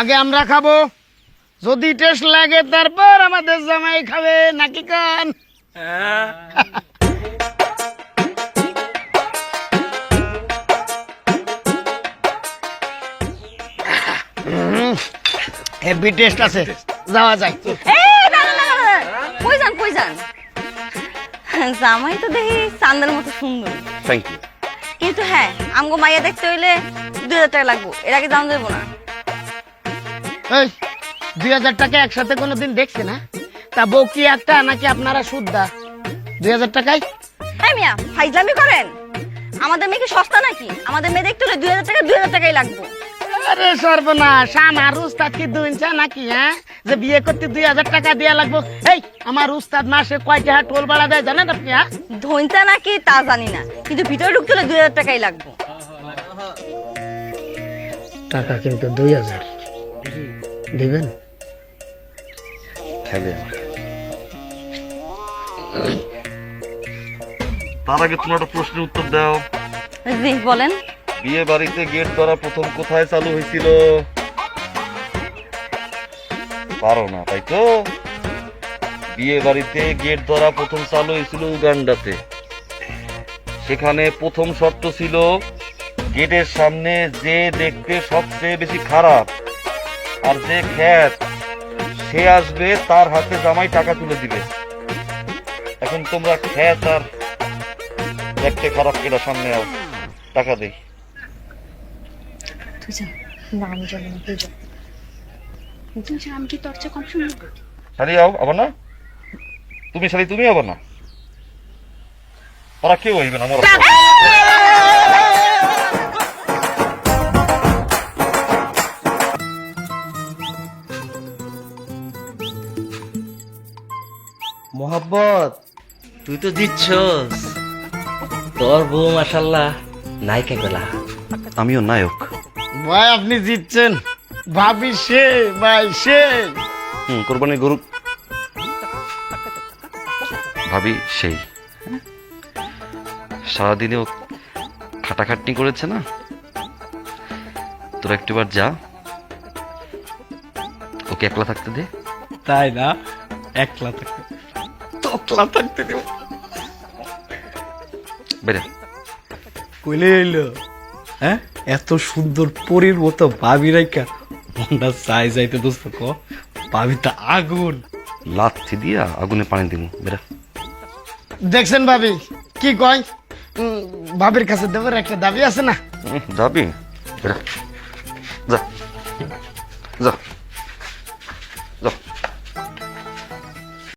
আগে আমরা খাবো, যদি টেস্ট লাগে তারপর আমাদের জামাই খাবে, নাকি কান? হেভি টেস্ট আছে, যাওয়া যায়। কই যান কই যান? জামাই তো দেখি চান্দের মতো সুন্দর, থ্যাংক ইউ। কিন্তু হ্যাঁ আমগো মাইয়া দেখতে হইলে 2000 টাকা লাগবো, এর আগে দাম দেবো না। এই 2000 টাকা একসাথে কোনোদিন দেখছি না, তা বউ কি একটা নাকি আপনারা সুদ্ধা? 2000 টাকায় হ্যাঁ মিয়া ফাইজলামি করেন? আমাদের মেয়ে কি সস্তা নাকি? আমাদের মেয়ে দেখতে হলে 2000 টাকা 2000 টাকাই লাগবো। আরে সর্বনাশ, আমার উস্তাদ কি দুইঞ্চা নাকি? হ্যাঁ, যে বিয়ে করতে 2000 টাকা দেয়া লাগবো? এই আমার উস্তাদ মাসে কয় টাকা টোল ভাড়া দেয় জানেন আপনি? হ্যাঁ, ধইনতা নাকি তা জানি না, কিন্তু ভিতরে ঢুকতে হলে 2000 টাকাই লাগবো। টাকা কিন্তু 2000 দিবেন? খেলে তার আগে তোমার একটা প্রশ্নের উত্তর দাও। জি বলেন। বিয়ে বাড়িতে গেট ধরা প্রথম কোথায় চালু হয়েছিল? পারো না তাই তো? বিয়ে বাড়িতে গেট ধরা প্রথম চালু হয়েছিল উগান্ডাতে। সেখানে প্রথম শর্ত ছিল গেটের সামনে যে দেখতে সবচেয়ে বেশি খারাপ আর যে খ্যাত সে আসবে, তার হাতে জামাই টাকা তুলে দিবে। এখন তোমরা খ্যাত আর দেখতে খারাপ কেটা সামনে আও, টাকা দেই। তুই যা না, আমি যাবো না, তুই যা। তুই যা, আমি কি তোর চেয়ে কম শুনবো? শাড়ি আও আবার না, তুমি শাড়ি তুমি আবার না, ওরা কেউ হইবে না। মোহাব্বত তুই তো দিচ্ছস, তোর বউ মাশাল্লাহ নায়িকা গলা। আমিও নায়ক। ভাই আপনি জিতছেন, ভাবি সে ভাই সে। কোরবানির গরু ভাবি সেই সারাদিনেও খাটাখাটনি করেছে না, তোরা একটিবার যা, ওকে একলা থাকতে দে। তাই না? একলা থাকতে তকলা থাকতে দেব। বেরে কইলে এলো হ্যাঁ, এত সুন্দর পরীর মতো ভাবি রাইকা মনটা চাই যাইতে দোস্ত। ক ভাবিটা আগুন, লাথি দিয়া আগুনে পানি দিব। বেরা দেখছেন ভাবি কি কয়? ভাবির কাছে দেবার একটা দাবি আছে না? যাবি? বেরা যা যা।